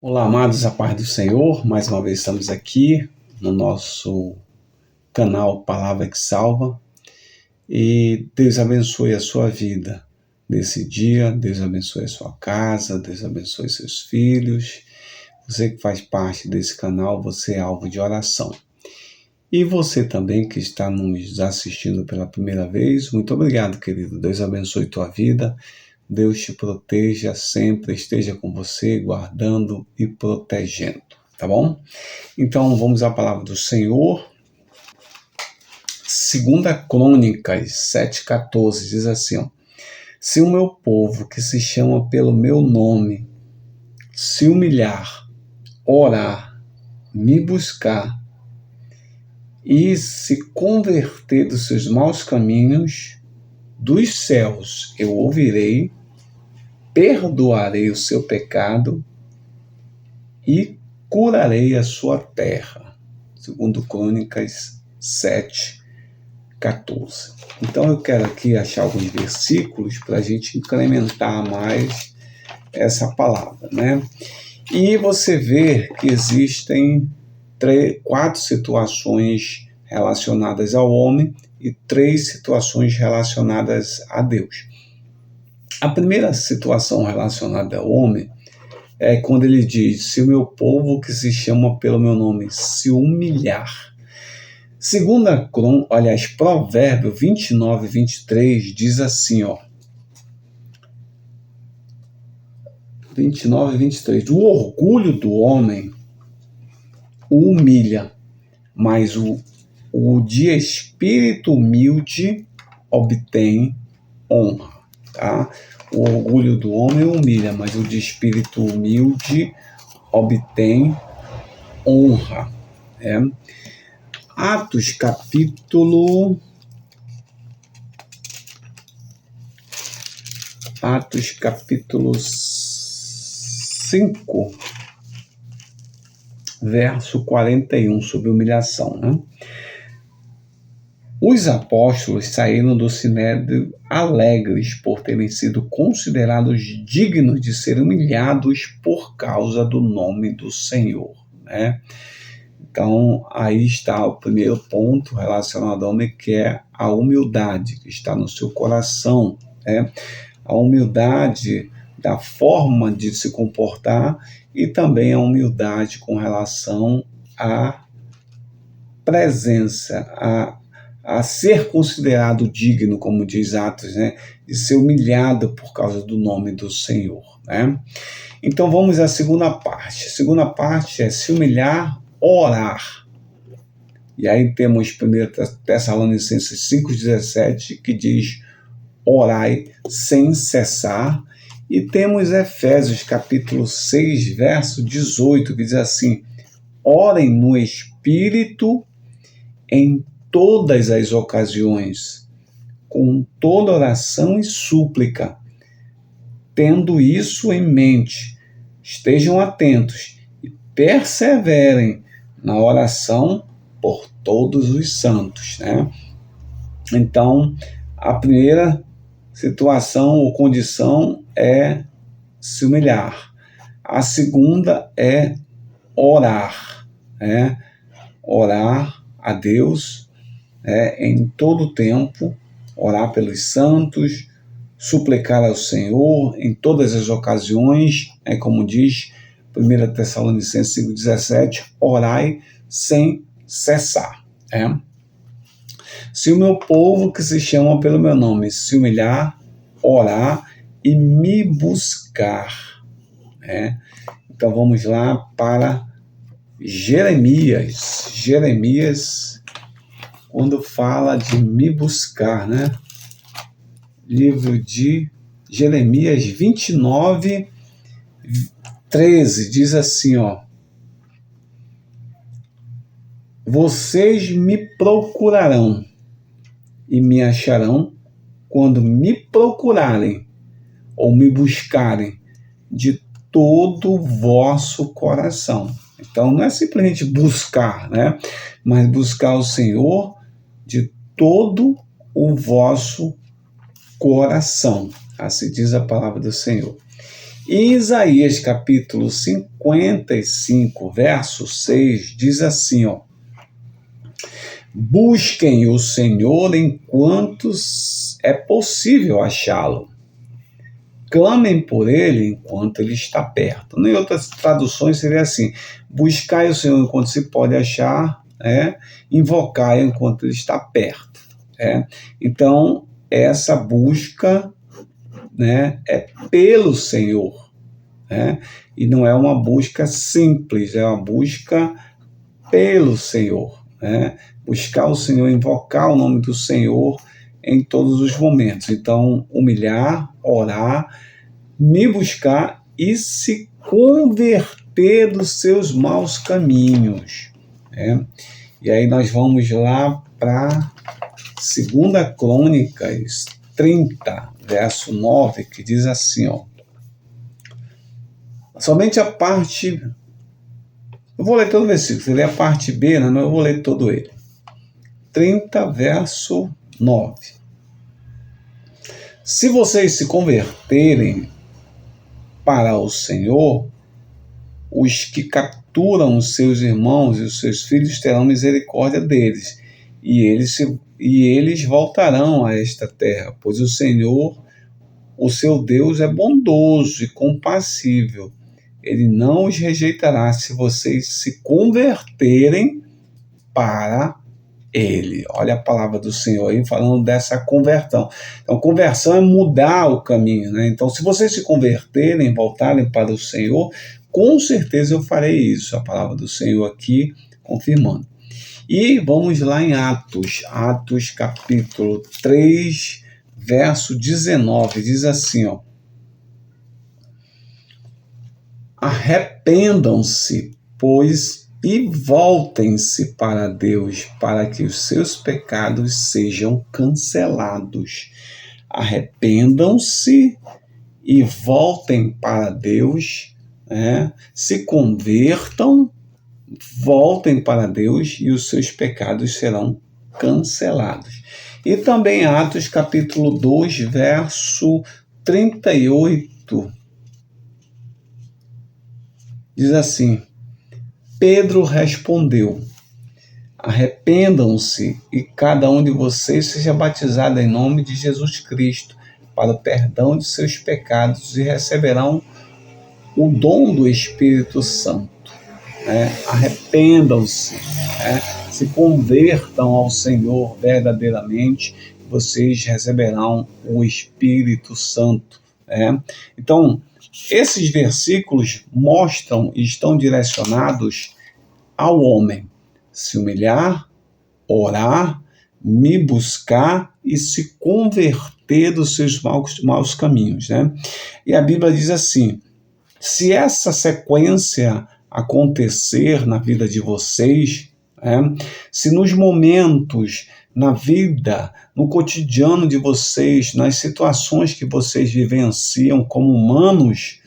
Olá, amados, a paz do Senhor. Mais uma vez estamos aqui no nosso canal Palavra que Salva. E Deus abençoe a sua vida nesse dia. Deus abençoe a sua casa. Deus abençoe seus filhos. Você que faz parte desse canal, você é alvo de oração. E você também que está nos assistindo pela primeira vez, muito obrigado, querido. Deus abençoe tua vida. Deus te proteja sempre, esteja com você, guardando e protegendo, tá bom? Então, vamos à palavra do Senhor. 2 Crônicas 7,14 diz assim, ó: Se o meu povo, que se chama pelo meu nome, se humilhar, orar, me buscar e se converter dos seus maus caminhos, dos céus eu ouvirei, perdoarei o seu pecado e curarei a sua terra. 2 Crônicas 7,14. Então eu quero aqui achar alguns versículos para a gente incrementar mais essa palavra, né? E você vê que existem 4 situações relacionadas ao homem e 3 situações relacionadas a Deus. A primeira situação relacionada ao homem é quando ele diz: se o meu povo que se chama pelo meu nome se humilhar. Provérbio 29:23 diz assim, ó. 29:23. O orgulho do homem o humilha, mas o de espírito humilde obtém honra, tá? O orgulho do homem humilha, mas o de espírito humilde obtém honra. Atos capítulo 5, verso 41, sobre humilhação, né? Os apóstolos saíram do sinédrio alegres por terem sido considerados dignos de ser humilhados por causa do nome do Senhor, né? Então, aí está o primeiro ponto relacionado ao homem, que é a humildade, que está no seu coração, né? A humildade da forma de se comportar e também a humildade com relação à presença, a ser considerado digno, como diz Atos, né? De ser humilhado por causa do nome do Senhor, né? Então vamos à segunda parte. A segunda parte é se humilhar, orar. E aí temos 1 Tessalonicenses 5,17, que diz: orai sem cessar. E temos Efésios capítulo 6, verso 18, que diz assim: orem no Espírito em todas as ocasiões, com toda oração e súplica. Tendo isso em mente, estejam atentos e perseverem na oração por todos os santos, né? Então, a primeira situação ou condição é se humilhar. A segunda é orar, né? Orar a Deus em todo o tempo, orar pelos santos, suplicar ao Senhor em todas as ocasiões, como diz 1 Tessalonicenses 5,17, orai sem cessar. Se o meu povo que se chama pelo meu nome se humilhar, orar e me buscar. Então vamos lá para Jeremias. Jeremias, quando fala de me buscar, né? Livro de Jeremias 29:13 diz assim, ó: vocês me procurarão e me acharão quando me procurarem ou me buscarem de todo o vosso coração. Então não é simplesmente buscar, né? Mas buscar o Senhor de todo o vosso coração. Assim diz a palavra do Senhor. E Isaías capítulo 55, verso 6, diz assim, ó: busquem o Senhor enquanto é possível achá-lo. Clamem por ele enquanto ele está perto. Em outras traduções seria assim: buscai o Senhor enquanto se pode achar, invocai enquanto ele está perto. Então, essa busca, é pelo Senhor. E não é uma busca simples, é uma busca pelo Senhor. Buscar o Senhor, invocar o nome do Senhor em todos os momentos. Então, humilhar, orar, me buscar e se converter dos seus maus caminhos. E aí nós vamos lá para 2 Crônicas 30, verso 9, que diz assim, ó. Somente a parte... Eu vou ler todo o versículo, se ler a parte B, não, eu vou ler todo ele. 30, verso 9. Se vocês se converterem para o Senhor, os que capturam os seus irmãos e os seus filhos terão misericórdia deles, e eles voltarão a esta terra, pois o Senhor, o seu Deus, é bondoso e compassível. Ele não os rejeitará se vocês se converterem para ele. Olha a palavra do Senhor aí falando dessa conversão. Então, conversão é mudar o caminho, né? Então, se vocês se converterem, voltarem para o Senhor, com certeza eu farei isso. A palavra do Senhor aqui confirmando. E vamos lá em Atos capítulo 3, verso 19, diz assim, ó: arrependam-se, pois, e voltem-se para Deus, para que os seus pecados sejam cancelados. Arrependam-se e voltem para Deus, se convertam, voltem para Deus e os seus pecados serão cancelados. E também Atos capítulo 2, verso 38, diz assim: Pedro respondeu: arrependam-se e cada um de vocês seja batizado em nome de Jesus Cristo para o perdão de seus pecados e receberão o dom do Espírito Santo. Arrependam-se, se convertam ao Senhor verdadeiramente, vocês receberão o Espírito Santo. Então, esses versículos mostram e estão direcionados ao homem se humilhar, orar, me buscar e se converter dos seus maus caminhos. E a Bíblia diz assim: se essa sequência acontecer na vida de vocês, se nos momentos, na vida, no cotidiano de vocês, nas situações que vocês vivenciam como humanos,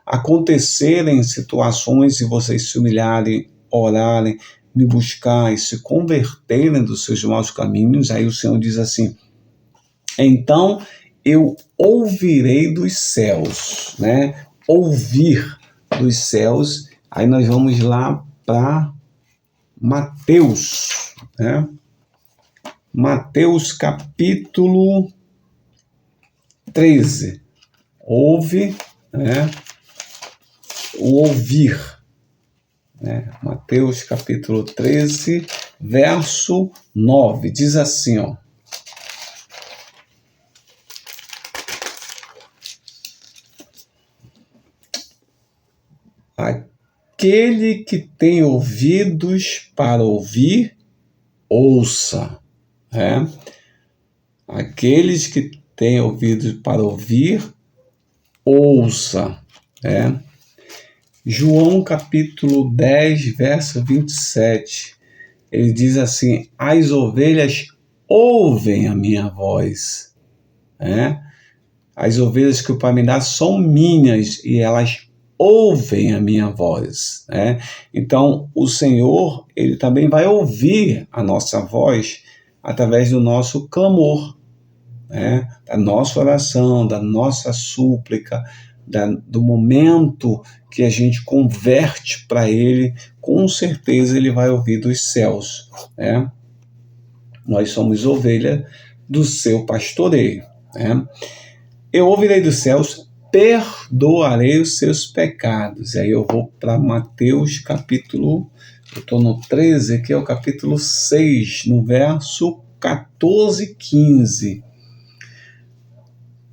acontecerem situações e vocês se humilharem, orarem, me buscar e se converterem dos seus maus caminhos, aí o Senhor diz assim: então eu ouvirei dos céus, ouvir dos céus. Aí nós vamos lá para Mateus, Mateus capítulo 13. Ouve, o ouvir. Mateus capítulo 13, verso 9. Diz assim, ó: aquele que tem ouvidos para ouvir, ouça. Aqueles que têm ouvidos para ouvir, ouça. João capítulo 10, verso 27. Ele diz assim: as ovelhas ouvem a minha voz. As ovelhas que o Pai me dá são minhas e elas ouvem a minha voz. Então, o Senhor, ele também vai ouvir a nossa voz através do nosso clamor, da nossa oração, da nossa súplica, do momento que a gente converte para Ele, com certeza Ele vai ouvir dos céus, né? Nós somos ovelha do seu pastoreio, né? Eu ouvirei dos céus, perdoarei os seus pecados. Aí eu vou para Mateus capítulo, eu estou no 13, que é o capítulo 6, no verso 14 e 15.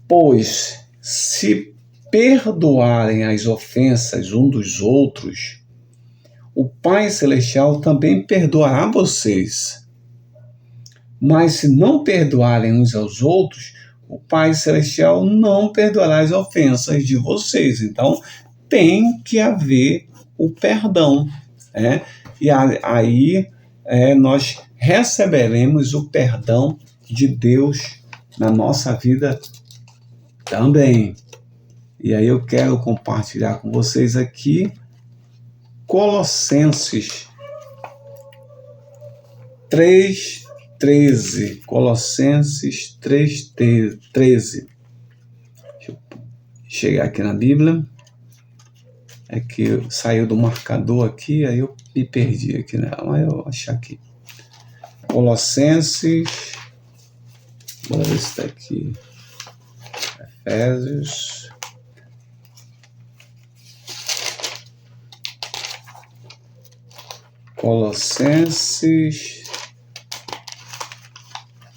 Pois se perdoarem as ofensas um dos outros, o Pai Celestial também perdoará vocês. Mas se não perdoarem uns aos outros, o Pai Celestial não perdoará as ofensas de vocês. Então, tem que haver o perdão, né? E aí nós receberemos o perdão de Deus na nossa vida também. E aí eu quero compartilhar com vocês aqui Colossenses 3:13. Colossenses 3:13. Deixa eu chegar aqui na Bíblia. É que saiu do marcador aqui, aí eu me perdi aqui nela, mas eu vou achar aqui. Colossenses. Bora ver se está aqui. Efésios. Colossenses.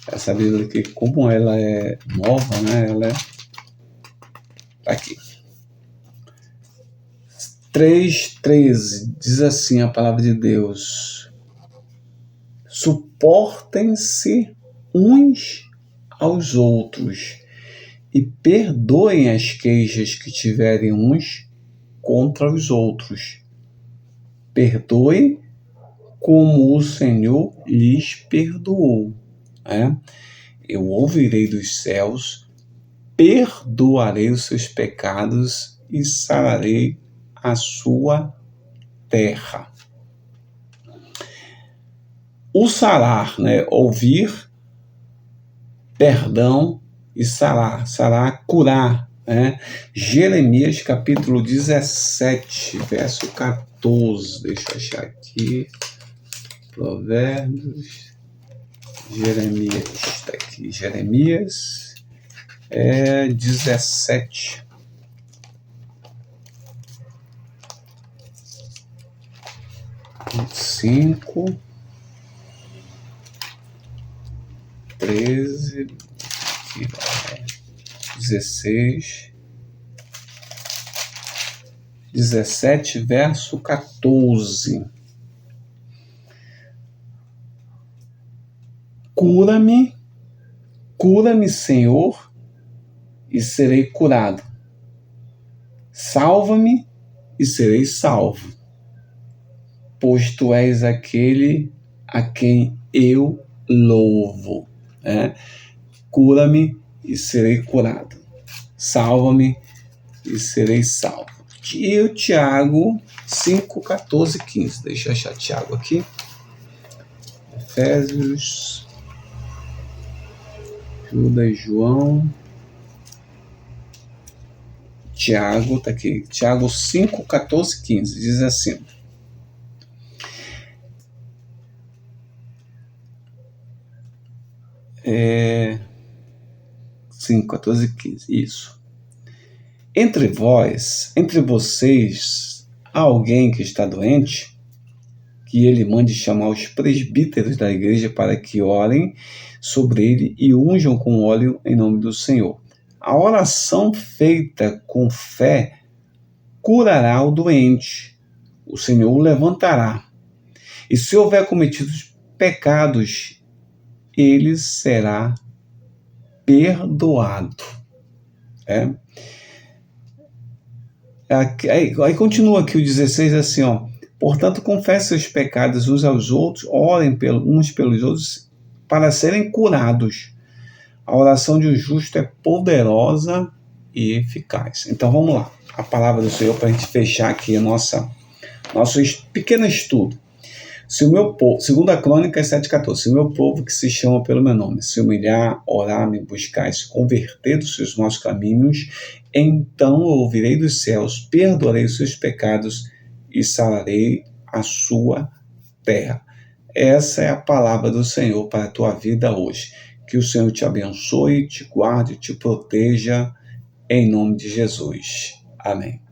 Essa Bíblia aqui, como ela é nova, né? Ela é aqui. 3:13 diz assim a palavra de Deus: suportem-se uns aos outros e perdoem as queixas que tiverem uns contra os outros. Perdoem como o Senhor lhes perdoou. Eu ouvirei dos céus, perdoarei os seus pecados e sararei a sua terra. O sarar, né? Ouvir, perdão e sarar. Sarar, curar, né? Jeremias capítulo 17, verso 14. Deixa eu achar aqui. Provérbios. Jeremias, está aqui. Jeremias 17. 5, 13, 16, 17, verso 14. Cura-me, Senhor, e serei curado. Salva-me e serei salvo, pois tu és aquele a quem eu louvo. Cura-me e serei curado. Salva-me e serei salvo. E o Tiago 5, 14, 15. Deixa eu achar Tiago aqui. Efésios, Judas, João. Tiago, tá aqui. Tiago 5, 14, 15. Diz assim: Sim, 14 e 15, isso. Entre vocês, há alguém que está doente, que ele mande chamar os presbíteros da igreja para que orem sobre ele e unjam com óleo em nome do Senhor. A oração feita com fé curará o doente. O Senhor o levantará. E se houver cometido pecados, ele será perdoado. Aí continua aqui o 16 assim, portanto, confessem seus pecados uns aos outros, orem uns pelos outros para serem curados. A oração de um justo é poderosa e eficaz. Então vamos lá, a palavra do Senhor para a gente fechar aqui nosso pequeno estudo. Se o meu povo, segundo a Crônica 7,14, se o meu povo que se chama pelo meu nome se humilhar, orar, me buscar e se converter dos seus maus caminhos, então eu ouvirei dos céus, perdoarei os seus pecados e sararei a sua terra. Essa é a palavra do Senhor para a tua vida hoje. Que o Senhor te abençoe, te guarde, te proteja, em nome de Jesus. Amém.